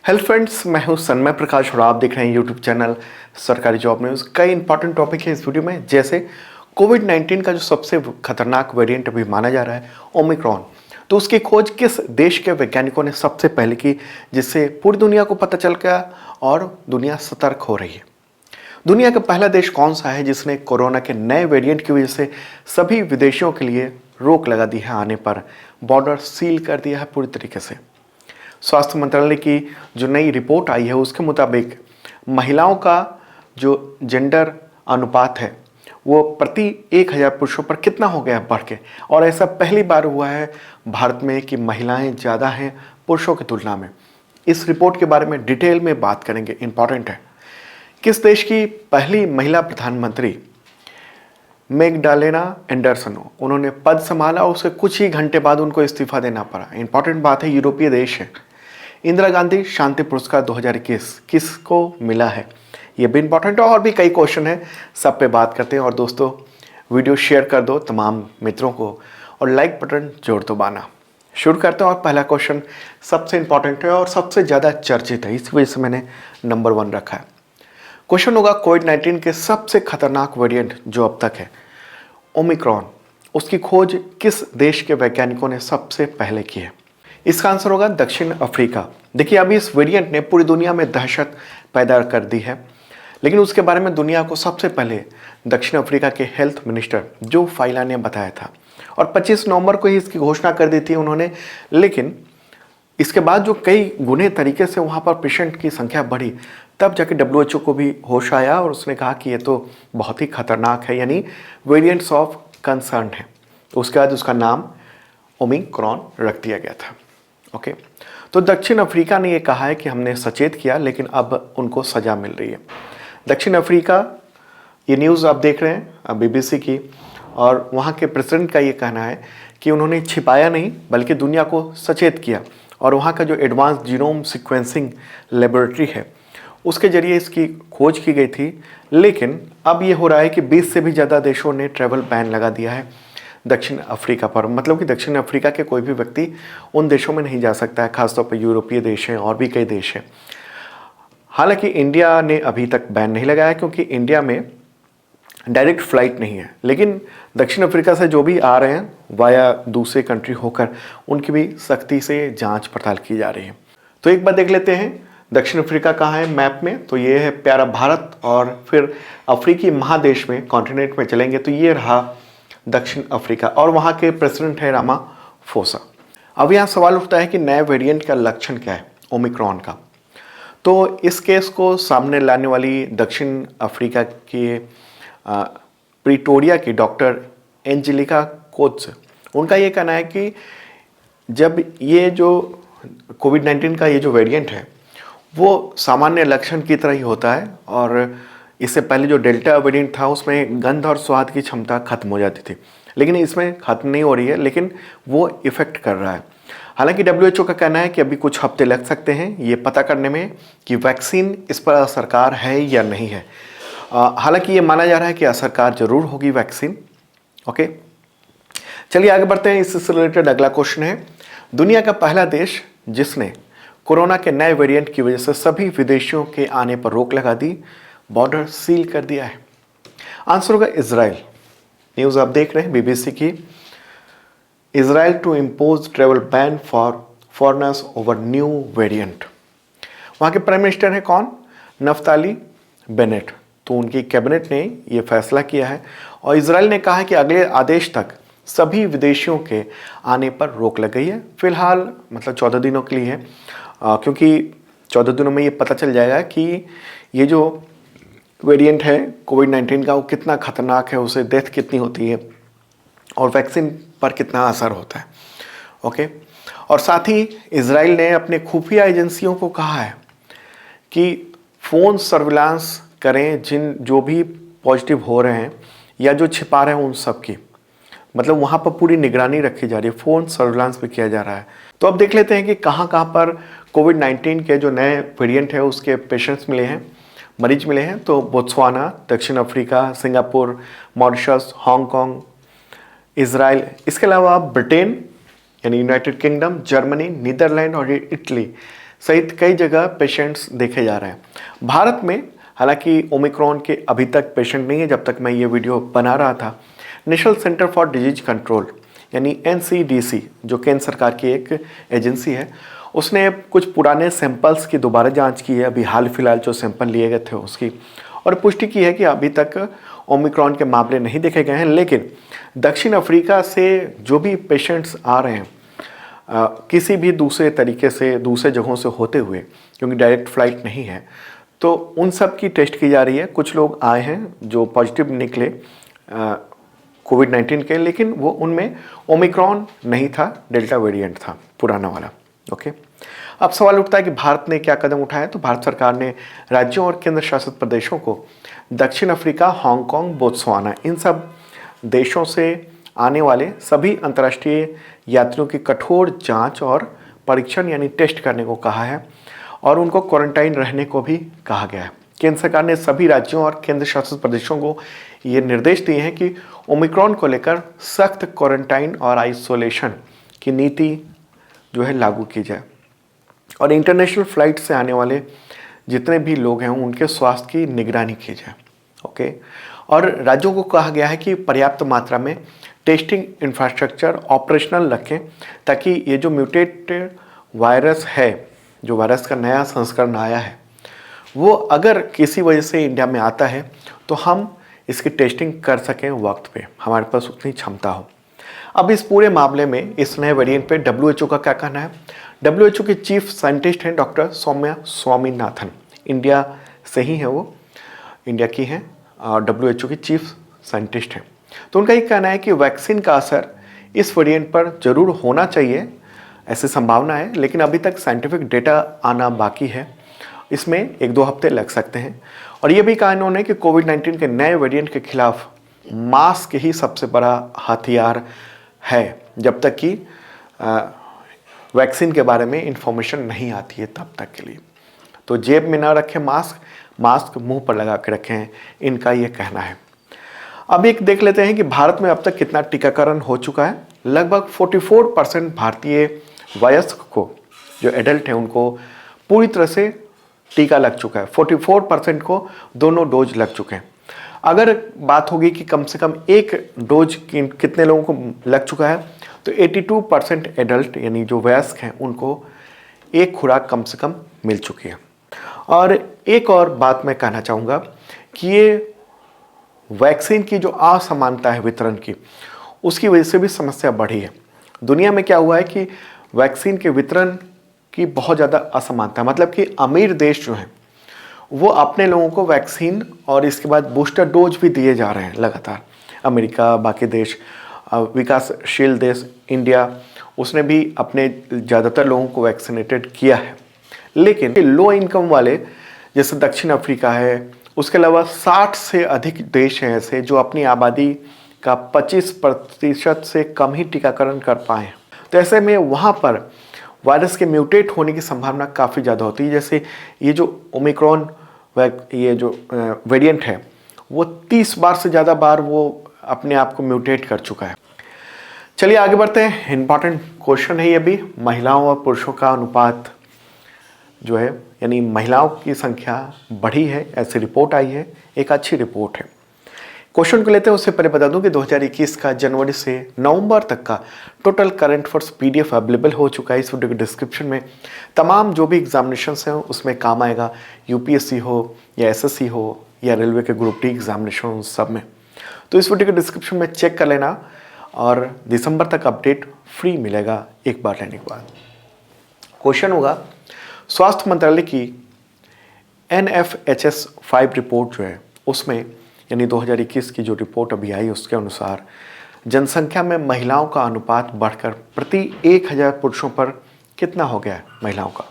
Hello friends, मैं हूं सन्मय प्रकाश और आप देख रहे हैं यूट्यूब चैनल सरकारी जॉब न्यूज़। कई इंपॉर्टेंट टॉपिक है इस वीडियो में, जैसे कोविड-19 का जो सबसे खतरनाक वेरिएंट अभी माना जा रहा है ओमिक्रॉन। तो उसकी खोज किस देश के वैज्ञानिकों ने सबसे पहले की, जिससे पूरी दुनिया को पता चल गया और दुनिया सतर्क हो रही है। दुनिया का पहला देश कौन सा है जिसने कोरोना के नए वेरिएंट की वजह से सभी विदेशियों के लिए रोक लगा दी है, आने पर बॉर्डर सील कर दिया है पूरी तरीके से। स्वास्थ्य मंत्रालय की जो नई रिपोर्ट आई है उसके मुताबिक महिलाओं का जो जेंडर अनुपात है वो प्रति 1000 पुरुषों पर कितना हो गया है बढ़ के, और ऐसा पहली बार हुआ है भारत में कि महिलाएं ज़्यादा हैं पुरुषों की तुलना में। इस रिपोर्ट के बारे में डिटेल में बात करेंगे, इंपॉर्टेंट है। किस देश की पहली महिला प्रधानमंत्री मैग्डालेना एंडरसन हो, उन्होंने पद संभाला, उसके कुछ ही घंटे बाद उनको इस्तीफा देना पड़ा। इंपॉर्टेंट बात है, यूरोपीय देश है। इंदिरा गांधी शांति पुरस्कार 2021 किसको मिला है, ये भी इंपॉर्टेंट है। और भी कई क्वेश्चन है, सब पे बात करते हैं। और दोस्तों, वीडियो शेयर कर दो तमाम मित्रों को और लाइक बटन जोड़ दो बाना। शुरू करते हैं। और पहला क्वेश्चन सबसे इंपॉर्टेंट है और सबसे ज़्यादा चर्चित है, इस वजह से मैंने नंबर 1 रखा है। क्वेश्चन होगा कोविड-19 के सबसे खतरनाक वेरिएंट जो अब तक है ओमिक्रॉन, उसकी खोज किस देश के वैज्ञानिकों ने सबसे पहले की है। इसका आंसर होगा दक्षिण अफ्रीका। देखिए, अभी इस वेरिएंट ने पूरी दुनिया में दहशत पैदा कर दी है, लेकिन उसके बारे में दुनिया को सबसे पहले दक्षिण अफ्रीका के हेल्थ मिनिस्टर जो फाइला ने बताया था, और 25 नवंबर को ही इसकी घोषणा कर दी थी उन्होंने। लेकिन इसके बाद जो कई गुने तरीके से वहाँ पर पेशेंट की संख्या बढ़ी, तब जाके WHO को भी होश आया और उसने कहा कि ये तो बहुत ही खतरनाक है, यानी वेरिएंट्स ऑफ कंसर्न है। तो उसके बाद उसका नाम ओमिक्रॉन रख दिया गया था। ओके, तो दक्षिण अफ्रीका ने ये कहा है कि हमने सचेत किया, लेकिन अब उनको सज़ा मिल रही है। दक्षिण अफ्रीका, ये न्यूज़ आप देख रहे हैं BBC की, और वहाँ के प्रेसिडेंट का ये कहना है कि उन्होंने छिपाया नहीं बल्कि दुनिया को सचेत किया, और वहाँ का जो एडवांस जीनोम सीक्वेंसिंग लेबोरेटरी है उसके जरिए इसकी खोज की गई थी। लेकिन अब ये हो रहा है कि 20 से भी ज़्यादा देशों ने ट्रैवल बैन लगा दिया है दक्षिण अफ्रीका पर। मतलब कि दक्षिण अफ्रीका के कोई भी व्यक्ति उन देशों में नहीं जा सकता है, खासतौर पर यूरोपीय देश हैं और भी कई देश हैं। हालांकि इंडिया ने अभी तक बैन नहीं लगाया क्योंकि इंडिया में डायरेक्ट फ्लाइट नहीं है, लेकिन दक्षिण अफ्रीका से जो भी आ रहे हैं वाया दूसरे कंट्री होकर, उनकी भी सख्ती से जांच पड़ताल की जा रही है। तो एक बार देख लेते हैं दक्षिण अफ्रीका कहाँ है मैप में। तो ये है प्यारा भारत, और फिर अफ्रीकी महादेश में कॉन्टिनेंट में चलेंगे तो ये रहा दक्षिण अफ्रीका, और वहाँ के प्रेसिडेंट है रामाफोसा। अब यहाँ सवाल उठता है कि नए वेरिएंट का लक्षण क्या है ओमिक्रॉन का। तो इस केस को सामने लाने वाली दक्षिण अफ्रीका के प्रिटोरिया की डॉक्टर एंजेलिका कोत्स, उनका ये कहना है कि जब ये जो कोविड-19 का ये जो वेरिएंट है वो सामान्य लक्षण की तरह ही होता है, और इससे पहले जो डेल्टा वेरिएंट था उसमें गंध और स्वाद की क्षमता खत्म हो जाती थी, लेकिन इसमें खत्म नहीं हो रही है, लेकिन वो इफेक्ट कर रहा है। हालांकि WHO का कहना है कि अभी कुछ हफ्ते लग सकते हैं ये पता करने में कि वैक्सीन इस पर असरकार है या नहीं है। हालांकि ये माना जा रहा है कि असरकार जरूर होगी वैक्सीन। ओके, चलिए आगे बढ़ते हैं। इससे रिलेटेड अगला क्वेश्चन है, दुनिया का पहला देश जिसने कोरोना के नए वेरिएंट की वजह से सभी विदेशियों के आने पर रोक लगा दी, बॉर्डर सील कर दिया है। आंसर होगा इजराइल। न्यूज़ आप देख रहे हैं BBC की। Israel to impose travel ban for foreigners over new variant. वहाँ के प्राइम मिनिस्टर हैं कौन? Naftali Bennett. तो उनकी कैबिनेट ने ये फैसला किया है, और इजराइल ने कहा है कि अगले आदेश तक सभी विदेशियों के आने पर रोक लग गई है। फिलहाल मतलब 14 दिनों के लिए है, क्योंकि 14 दिनों में ये पता चल जाएगा कि ये जो वेरिएंट है कोविड-19 का वो कितना खतरनाक है, उसे डेथ कितनी होती है और वैक्सीन पर कितना असर होता है। ओके, और साथ ही इजराइल ने अपने खुफिया एजेंसियों को कहा है कि फ़ोन सर्विलांस करें, जो भी पॉजिटिव हो रहे हैं या जो छिपा रहे हैं उन सब की, मतलब वहाँ पर पूरी निगरानी रखी जा रही है, फ़ोन सर्विलांस भी किया जा रहा है। तो अब देख लेते हैं कि कहाँ कहाँ पर कोविड-19 के जो नए वेरिएंट है उसके पेशेंट्स मिले हैं, मरीज मिले हैं। तो बोत्सवाना, दक्षिण Africa, Singapore, Mauritius, Hong Kong, Israel, इसके अलावा ब्रिटेन यानी यूनाइटेड किंगडम, जर्मनी, नीदरलैंड और इटली सहित कई जगह पेशेंट्स देखे जा रहे हैं। भारत में हालांकि ओमिक्रॉन के अभी तक पेशेंट नहीं है। जब तक मैं ये वीडियो बना रहा था, national centre for disease control यानी NCDC, जो केंद्र सरकार की एक एजेंसी है, उसने कुछ पुराने सैंपल्स की दोबारा जांच की है, अभी हाल फिलहाल जो सैंपल लिए गए थे उसकी, और पुष्टि की है कि अभी तक ओमिक्रॉन के मामले नहीं देखे गए हैं। लेकिन दक्षिण अफ्रीका से जो भी पेशेंट्स आ रहे हैं किसी भी दूसरे तरीके से, दूसरे जगहों से होते हुए, क्योंकि डायरेक्ट फ्लाइट नहीं है, तो उन सब की टेस्ट की जा रही है। कुछ लोग आए हैं जो पॉजिटिव निकले कोविड-19 के, लेकिन वो उनमें ओमिक्रॉन नहीं था, डेल्टा वेरिएंट था पुराना वाला। ओके, अब सवाल उठता है कि भारत ने क्या कदम उठाया। तो भारत सरकार ने राज्यों और केंद्र शासित प्रदेशों को दक्षिण अफ्रीका, हांगकांग, बोत्सवाना, इन सब देशों से आने वाले सभी अंतर्राष्ट्रीय यात्रियों की कठोर जांच और परीक्षण यानी टेस्ट करने को कहा है, और उनको क्वारंटाइन रहने को भी कहा गया है। केंद्र सरकार ने सभी राज्यों और केंद्र शासित प्रदेशों को ये निर्देश दिए हैं कि ओमिक्रॉन को लेकर सख्त क्वारंटाइन और आइसोलेशन की नीति जो है लागू की जाए, और इंटरनेशनल फ्लाइट से आने वाले जितने भी लोग हैं उनके स्वास्थ्य की निगरानी की जाए। ओके, और राज्यों को कहा गया है कि पर्याप्त मात्रा में टेस्टिंग इंफ्रास्ट्रक्चर ऑपरेशनल रखें, ताकि ये जो म्यूटेटेड वायरस है, जो वायरस का नया संस्करण आया है, वो अगर किसी वजह से इंडिया में आता है तो हम इसकी टेस्टिंग कर सकें वक्त पे, हमारे पास उतनी क्षमता हो। अब इस पूरे मामले में, इस नए वेरिएंट पे WHO का क्या कहना है। WHO के चीफ साइंटिस्ट हैं डॉक्टर सौम्या स्वामीनाथन, इंडिया से ही है, वो इंडिया की हैं और WHO की चीफ साइंटिस्ट हैं। तो उनका ये कहना है कि वैक्सीन का असर इस वेरिएंट पर जरूर होना चाहिए, ऐसी संभावना है, लेकिन अभी तक साइंटिफिक डेटा आना बाकी है, इसमें 1-2 हफ्ते लग सकते हैं। और ये भी कहा इन्होंने कि कोविड-19 के नए वेरिएंट के खिलाफ मास्क ही सबसे बड़ा हथियार है, जब तक कि वैक्सीन के बारे में इंफॉर्मेशन नहीं आती है तब तक के लिए। तो जेब में ना रखें मास्क मुंह पर लगा के रखें, इनका ये कहना है। अब एक देख लेते हैं कि भारत में अब तक कितना टीकाकरण हो चुका है। लगभग 44% भारतीय वयस्क को, जो एडल्ट हैं, उनको पूरी तरह से टीका लग चुका है। 44% को दोनों डोज लग चुके हैं। अगर बात होगी कि कम से कम एक डोज कितने लोगों को लग चुका है, तो 82% एडल्ट यानी जो वयस्क हैं उनको एक खुराक कम से कम मिल चुकी है। और एक और बात मैं कहना चाहूँगा कि ये वैक्सीन की जो असमानता है वितरण की, उसकी वजह से भी समस्या बढ़ी है। दुनिया में क्या हुआ है कि वैक्सीन के वितरण की बहुत ज़्यादा असमानता, मतलब कि अमीर देश जो हैं वो अपने लोगों को वैक्सीन और इसके बाद बूस्टर डोज भी दिए जा रहे हैं लगातार। अमेरिका, बाकी देश, विकासशील देश इंडिया, उसने भी अपने ज़्यादातर लोगों को वैक्सीनेटेड किया है। लेकिन लो इनकम वाले जैसे दक्षिण अफ्रीका है, उसके अलावा 60 से अधिक देश हैं ऐसे जो अपनी आबादी का 25% से कम ही टीकाकरण कर पाए हैं। तो ऐसे में वहाँ पर वायरस के म्यूटेट होने की संभावना काफ़ी ज़्यादा होती है। जैसे ये जो ओमिक्रॉन ये जो वेरिएंट है, वो 30 बार से ज़्यादा बार वो अपने आप को म्यूटेट कर चुका है। चलिए आगे बढ़ते हैं। इम्पॉर्टेंट क्वेश्चन है ये भी, महिलाओं और पुरुषों का अनुपात जो है, यानी महिलाओं की संख्या बढ़ी है, ऐसी रिपोर्ट आई है, एक अच्छी रिपोर्ट है। क्वेश्चन को लेते हैं उससे पहले बता दूं कि 2021 का जनवरी से नवंबर तक का total current affairs PDF available हो चुका है। इस वीडियो के डिस्क्रिप्शन में तमाम जो भी एग्जामिनेशंस हैं उसमें काम आएगा, UPSC हो या SSC हो या रेलवे के ग्रुप D एग्जामिनेशन, सब में। तो इस वीडियो के डिस्क्रिप्शन में चेक कर लेना, और दिसंबर तक अपडेट फ्री मिलेगा एक बार लेने के बाद। क्वेश्चन होगा, स्वास्थ्य मंत्रालय की NFHS 5 रिपोर्ट जो है उसमें, यानी 2021 की जो रिपोर्ट अभी आई उसके अनुसार जनसंख्या में महिलाओं का अनुपात बढ़कर प्रति 1000 पुरुषों पर कितना हो गया है महिलाओं का।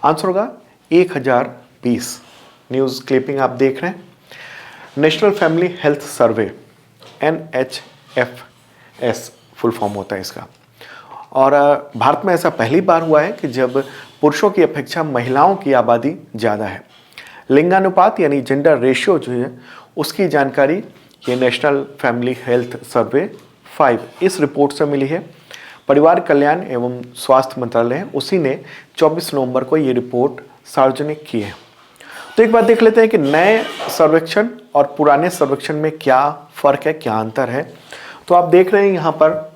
आंसर होगा 1020। न्यूज़ क्लिपिंग आप देख रहे हैं। National family health survey NHFS full form होता है इसका। और भारत में ऐसा पहली बार हुआ है कि जब पुरुषों की अपेक्षा महिलाओं की आबादी ज़्यादा है। लिंगानुपात यानी जेंडर रेशियो जो है उसकी जानकारी ये नेशनल फैमिली हेल्थ सर्वे 5 इस रिपोर्ट से मिली है। परिवार कल्याण एवं स्वास्थ्य मंत्रालय है, उसी ने 24 नवंबर को ये रिपोर्ट सार्वजनिक की है। तो एक बात देख लेते हैं कि नए सर्वेक्षण और पुराने सर्वेक्षण में क्या फर्क है, क्या अंतर है। तो आप देख रहे हैं यहाँ पर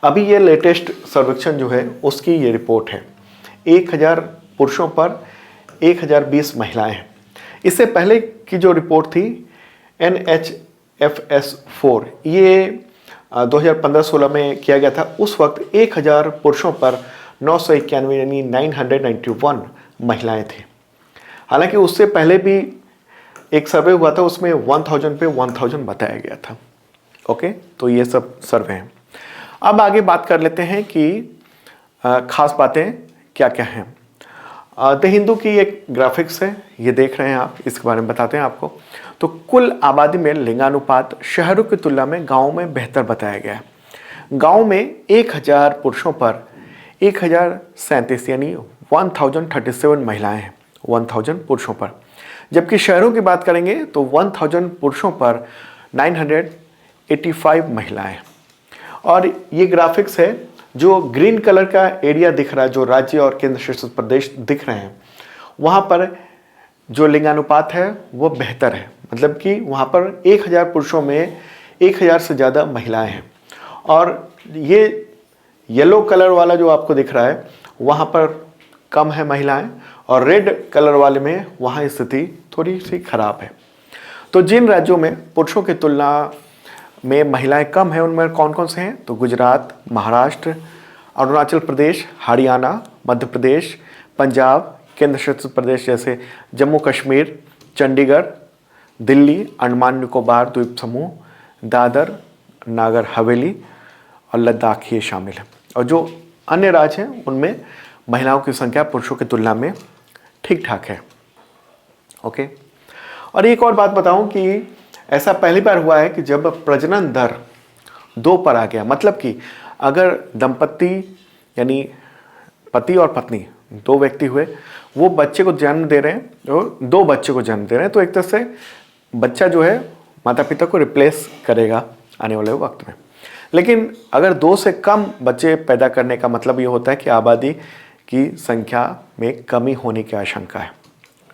अभी ये लेटेस्ट सर्वेक्षण जो है उसकी ये रिपोर्ट है। 1000 पुरुषों पर 1020 महिलाएं हैं। इससे पहले की जो रिपोर्ट थी NHFS4, ये 2015-16 में किया गया था। उस वक्त 1000 पुरुषों पर 991 यानी 991 महिलाएं थी। हालांकि उससे पहले भी एक सर्वे हुआ था, उसमें 1000 पे 1000 बताया गया था। ओके, तो ये सब सर्वे हैं। अब आगे बात कर लेते हैं कि खास बातें क्या क्या हैं। द हिंदू की एक ग्राफिक्स है, ये देख रहे हैं आप, इसके बारे में बताते हैं आपको। तो कुल आबादी में लिंगानुपात शहरों की तुलना में गांवों में बेहतर बताया गया है। गांव में 1000 पुरुषों पर 1037 यानी 1037 महिलाएं हैं 1000 पुरुषों पर, जबकि शहरों की बात करेंगे तो 1000 पुरुषों पर 985 महिलाएं हैं। और ये ग्राफिक्स है, जो ग्रीन कलर का एरिया दिख रहा है, जो राज्य और केंद्र शासित प्रदेश दिख रहे हैं, वहाँ पर जो लिंगानुपात है वो बेहतर है। मतलब कि वहाँ पर 1000 पुरुषों में 1000 से ज़्यादा महिलाएं हैं। और ये येलो कलर वाला जो आपको दिख रहा है वहाँ पर कम है महिलाएं, और रेड कलर वाले में वहाँ स्थिति थोड़ी सी खराब है। तो जिन राज्यों में पुरुषों की तुलना में महिलाएं कम हैं उनमें कौन कौन से हैं? तो गुजरात, महाराष्ट्र, अरुणाचल प्रदेश, हरियाणा, मध्य प्रदेश, पंजाब, केंद्र शासित प्रदेश जैसे जम्मू कश्मीर, चंडीगढ़, दिल्ली, अंडमान निकोबार द्वीप समूह, दादर नागर हवेली और लद्दाख ये शामिल हैं। और जो अन्य राज्य हैं उनमें महिलाओं की संख्या पुरुषों की तुलना में ठीक ठाक है। ओके, और एक और बात बताऊं कि ऐसा पहली बार हुआ है कि जब प्रजनन दर 2 पर आ गया, मतलब कि अगर दंपति यानी पति और पत्नी 2 व्यक्ति हुए, वो बच्चे को जन्म दे रहे हैं और 2 बच्चे को जन्म दे रहे हैं, तो एक तरह से बच्चा जो है माता पिता को रिप्लेस करेगा आने वाले वक्त में। लेकिन अगर 2 से कम बच्चे पैदा करने का मतलब ये होता है कि आबादी की संख्या में कमी होने की आशंका है।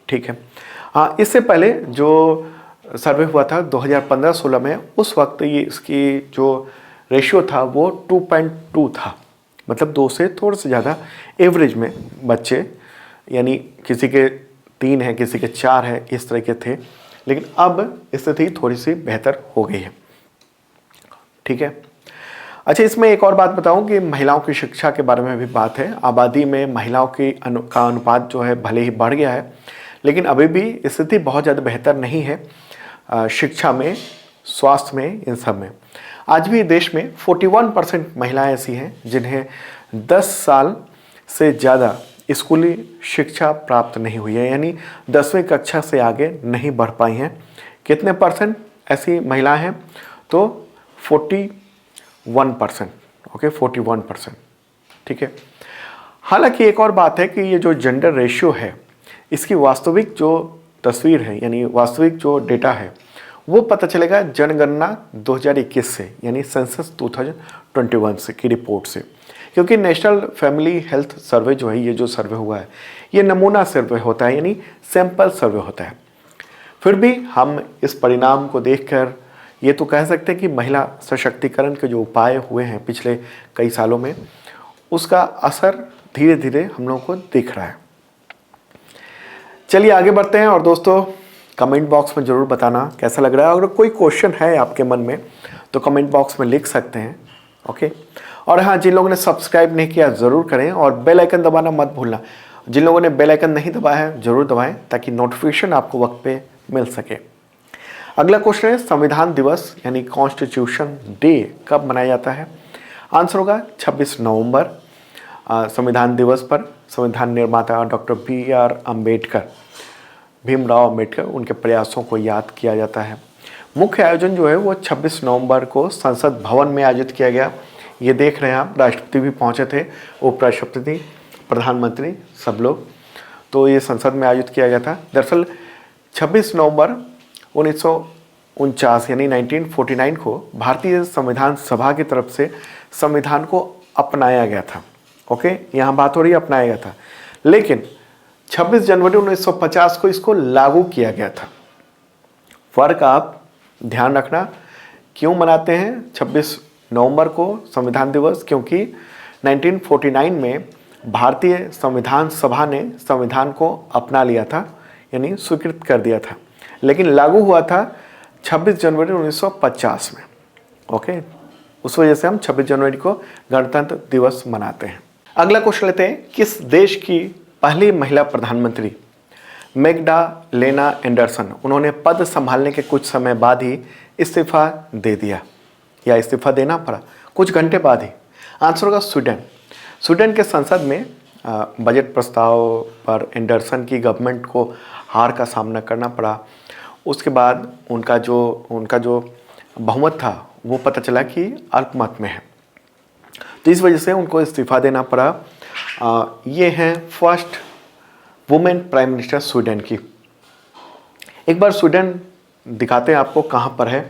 ठीक है, हाँ, इससे पहले जो सर्वे हुआ था 2015-16 में, उस वक्त ये इसकी जो रेशियो था वो 2.2 था, मतलब 2 से थोड़ा से ज़्यादा एवरेज में बच्चे, यानी किसी के 3 है, किसी के 4 है, इस तरह के थे। लेकिन अब स्थिति थोड़ी सी बेहतर हो गई है। ठीक है, अच्छा, इसमें एक और बात बताऊं कि महिलाओं की शिक्षा के बारे में भी बात है। आबादी में महिलाओं की का अनुपात जो है भले ही बढ़ गया है, लेकिन अभी भी स्थिति बहुत ज़्यादा बेहतर नहीं है शिक्षा में, स्वास्थ्य में, इन सब में। आज भी देश में 41% महिलाएं ऐसी हैं जिन्हें 10 साल से ज़्यादा स्कूली शिक्षा प्राप्त नहीं हुई है, यानी 10वीं कक्षा से आगे नहीं बढ़ पाई हैं। कितने परसेंट ऐसी महिलाएं हैं? तो 41%। ओके, 41%। ठीक है, हालांकि एक और बात है कि ये जो जेंडर रेशियो है, इसकी वास्तविक जो तस्वीर है, यानी वास्तविक जो डेटा है, वो पता चलेगा जनगणना 2021 से, यानी सेंसस 2021 से की रिपोर्ट से। क्योंकि नेशनल फैमिली हेल्थ सर्वे जो है, ये जो सर्वे हुआ है, ये नमूना सर्वे होता है, यानी सैंपल सर्वे होता है। फिर भी हम इस परिणाम को देखकर ये तो कह सकते हैं कि महिला सशक्तिकरण के जो उपाय हुए हैं पिछले कई सालों में, उसका असर धीरे धीरे हम लोगों को दिख रहा है। चलिए आगे बढ़ते हैं। और दोस्तों, कमेंट बॉक्स में ज़रूर बताना कैसा लग रहा है। अगर कोई क्वेश्चन है आपके मन में तो कमेंट बॉक्स में लिख सकते हैं। ओके, और हाँ, जिन लोगों ने सब्सक्राइब नहीं किया ज़रूर करें, और बेल आइकन दबाना मत भूलना। जिन लोगों ने बेल आइकन नहीं दबाया है ज़रूर दबाएं, ताकि नोटिफिकेशन आपको वक्त पे मिल सके। अगला क्वेश्चन है, संविधान दिवस यानी कॉन्स्टिट्यूशन डे कब मनाया जाता है? आंसर होगा 26 नवंबर। संविधान दिवस पर संविधान निर्माता डॉक्टर BR अम्बेडकर, भीमराव अम्बेडकर, उनके प्रयासों को याद किया जाता है। मुख्य आयोजन जो है वो 26 नवंबर को संसद भवन में आयोजित किया गया। ये देख रहे हैं आप, राष्ट्रपति भी पहुंचे थे, उपराष्ट्रपति, प्रधानमंत्री, सब लोग। तो ये संसद में आयोजित किया गया था। दरअसल 26 नवंबर 1949 यानी 1949 को भारतीय संविधान सभा की तरफ से संविधान को अपनाया गया था। ओके, यहाँ बात हो रही है अपनाया गया था, लेकिन 26 जनवरी 1950 को इसको लागू किया गया था। फर्क आप ध्यान रखना, क्यों मनाते हैं 26 नवंबर को संविधान दिवस? क्योंकि 1949 में भारतीय संविधान सभा ने संविधान को अपना लिया था, यानी स्वीकृत कर दिया था, लेकिन लागू हुआ था 26 जनवरी 1950 में। ओके, उस वजह से हम 26 जनवरी को गणतंत्र दिवस मनाते हैं। अगला क्वेश्चन लेते हैं, किस देश की पहली महिला प्रधानमंत्री मैग्डालेना एंडरसन, उन्होंने पद संभालने के कुछ समय बाद ही इस्तीफा दे दिया या इस्तीफा देना पड़ा कुछ घंटे बाद ही? आंसर होगा स्वीडन। स्वीडन के संसद में बजट प्रस्ताव पर एंडरसन की गवर्नमेंट को हार का सामना करना पड़ा। उसके बाद उनका जो बहुमत था वो पता चला कि अल्पमत में है, तो इस वजह से उनको इस्तीफा देना पड़ा। ये हैं first women prime minister Sweden की। एक बार स्वीडन दिखाते हैं आपको कहाँ पर है।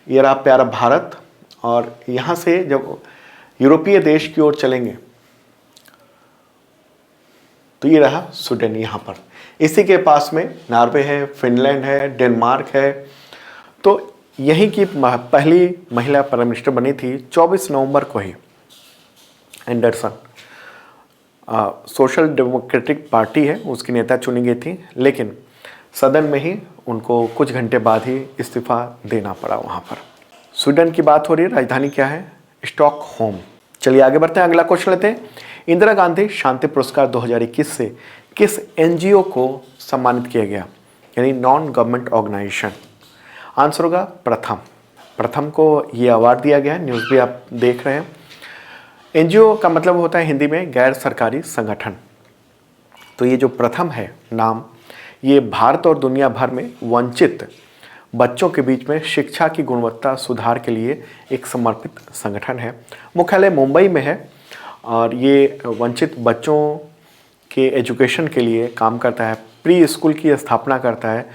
ये रहा प्यारा भारत, और यहाँ से जब यूरोपीय देश की ओर चलेंगे तो ये रहा स्वीडन यहाँ पर। इसी के पास में नॉर्वे है, फिनलैंड है, डेनमार्क है। तो यहीं की पहली महिला प्राइम मिनिस्टर बनी थी 24 नवंबर को ही एंडरसन। सोशल डेमोक्रेटिक पार्टी है, उसकी नेता चुनी गई थी, लेकिन सदन में ही उनको कुछ घंटे बाद ही इस्तीफा देना पड़ा वहाँ पर। स्वीडन की बात हो रही है, राजधानी क्या है? स्टॉकहोम। चलिए आगे बढ़ते हैं, अगला क्वेश्चन लेते हैं। इंदिरा गांधी शांति पुरस्कार 2021 से किस एनजीओ को सम्मानित किया गया, यानी नॉन गवर्नमेंट ऑर्गेनाइजेशन? आंसर होगा प्रथम को ये अवार्ड दिया गया है। न्यूज़ भी आप देख रहे हैं। एनजीओ का मतलब होता है हिंदी में गैर सरकारी संगठन। तो ये जो प्रथम है नाम, ये भारत और दुनिया भर में वंचित बच्चों के बीच में शिक्षा की गुणवत्ता सुधार के लिए एक समर्पित संगठन है। मुख्यालय मुंबई में है और ये वंचित बच्चों के एजुकेशन के लिए काम करता है। प्री स्कूल की स्थापना करता है,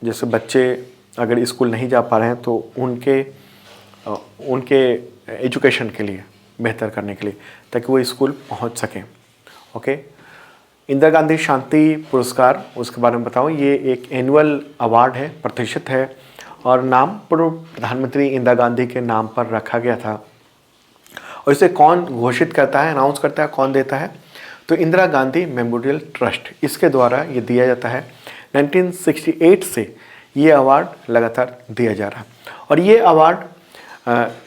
जैसे बच्चे अगर स्कूल नहीं जा पा रहे हैं तो उनके एजुकेशन के लिए बेहतर करने के लिए, ताकि वो स्कूल पहुंच सकें। ओके, इंदिरा गांधी शांति पुरस्कार, उसके बारे में बताऊं। ये एक एनुअल अवार्ड है, प्रतिष्ठित है, और नाम पूर्व प्रधानमंत्री इंदिरा गांधी के नाम पर रखा गया था। और इसे कौन घोषित करता है, अनाउंस करता है, कौन देता है? तो इंदिरा गांधी मेमोरियल ट्रस्ट, इसके द्वारा ये दिया जाता है। 1968 से ये अवार्ड लगातार दिया जा रहा है, और ये अवार्ड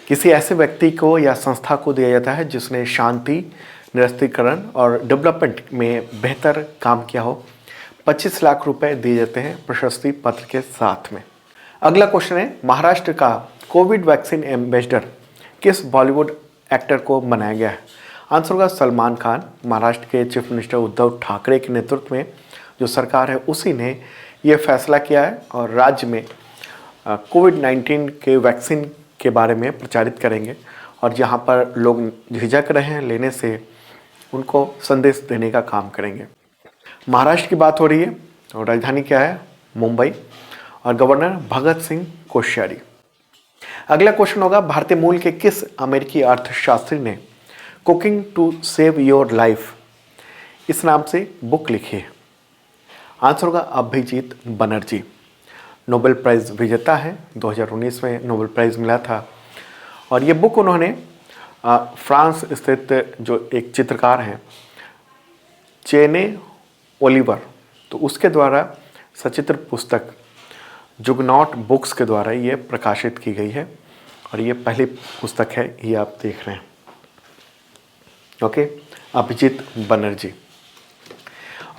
किसी ऐसे व्यक्ति को या संस्था को दिया जाता है जिसने शांति, निरस्त्रीकरण और डेवलपमेंट में बेहतर काम किया हो। 25 लाख रुपए दिए जाते हैं प्रशस्ति पत्र के साथ में। अगला क्वेश्चन है, महाराष्ट्र का कोविड वैक्सीन एम्बेसडर किस बॉलीवुड एक्टर को बनाया गया है? आंसर होगा सलमान खान। महाराष्ट्र के चीफ मिनिस्टर उद्धव ठाकरे के नेतृत्व में जो सरकार है उसी ने ये फैसला किया है, और राज्य में कोविड-19 के वैक्सीन के बारे में प्रचारित करेंगे, और जहाँ पर लोग झिझक रहे हैं लेने से उनको संदेश देने का काम करेंगे। महाराष्ट्र की बात हो रही है, और राजधानी क्या है? मुंबई, और गवर्नर भगत सिंह कोश्यारी। अगला क्वेश्चन होगा, भारतीय मूल के किस अमेरिकी अर्थशास्त्री ने cooking to save your life इस नाम से बुक लिखी है? आंसर होगा अभिजीत बनर्जी। नोबेल प्राइज़ विजेता है, 2019 में नोबेल प्राइज़ मिला था, और ये बुक उन्होंने फ्रांस स्थित जो एक चित्रकार हैं चेने ओलिवर, तो उसके द्वारा सचित्र पुस्तक जुगनॉट बुक्स के द्वारा ये प्रकाशित की गई है, और ये पहली पुस्तक है, ये आप देख रहे हैं। ओके, अभिजीत बनर्जी।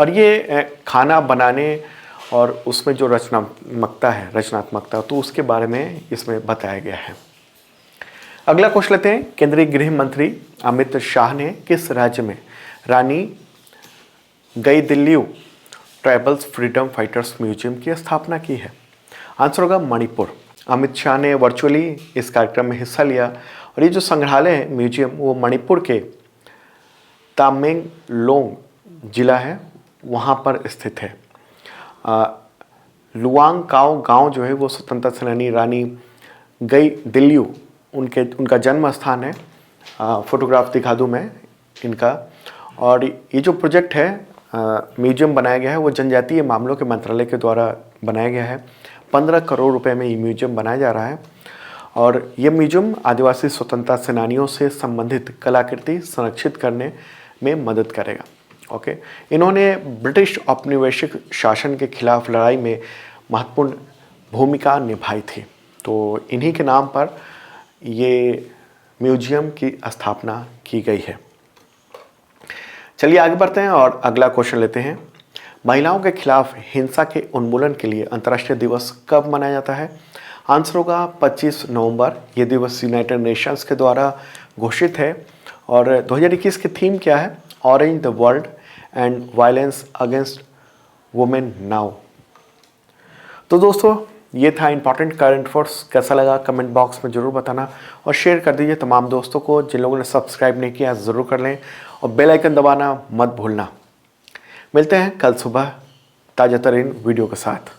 और ये खाना बनाने और उसमें जो रचनात्मकता, तो उसके बारे में इसमें बताया गया है। अगला क्वेश्चन लेते हैं, केंद्रीय गृह मंत्री अमित शाह ने किस राज्य में रानी गईदिल्यू ट्राइबल्स फ्रीडम फाइटर्स म्यूजियम की स्थापना की है? आंसर होगा मणिपुर। अमित शाह ने वर्चुअली इस कार्यक्रम में हिस्सा लिया, और ये जो संग्रहालय है, म्यूजियम, वो मणिपुर के तामेंगलोंग जिला है, वहाँ पर स्थित है। लुआंग काओ गांव जो है वो स्वतंत्रता सेनानी रानी गई दिल्यू उनका जन्म स्थान है। फोटोग्राफ दिखा दूँ मैं इनका। और ये जो प्रोजेक्ट है म्यूजियम बनाया गया है वो जनजातीय मामलों के मंत्रालय के द्वारा बनाया गया है। 15 करोड़ रुपए में ये म्यूजियम बनाया जा रहा है और ये म्यूजियम आदिवासी स्वतंत्रता सेनानियों से संबंधित कलाकृति संरक्षित करने में मदद करेगा। ओके, इन्होंने ब्रिटिश औपनिवेशिक शासन के खिलाफ लड़ाई में महत्वपूर्ण भूमिका निभाई थी, तो इन्हीं के नाम पर ये म्यूजियम की स्थापना की गई है। चलिए आगे बढ़ते हैं और अगला क्वेश्चन लेते हैं। महिलाओं के खिलाफ हिंसा के उन्मूलन के लिए अंतर्राष्ट्रीय दिवस कब मनाया जाता है? आंसर होगा 25 नवंबर। ये दिवस यूनाइटेड नेशंस के द्वारा घोषित है और 2021 की थीम क्या है? Orange the world and violence against women now. तो दोस्तों ये था इंपॉर्टेंट करंट अफेयर्स। कैसा लगा कमेंट बॉक्स में ज़रूर बताना और शेयर कर दीजिए तमाम दोस्तों को। जिन लोगों ने सब्सक्राइब नहीं किया ज़रूर कर लें और बेल आइकन दबाना मत भूलना। मिलते हैं कल सुबह ताज़ा तरीन वीडियो के साथ।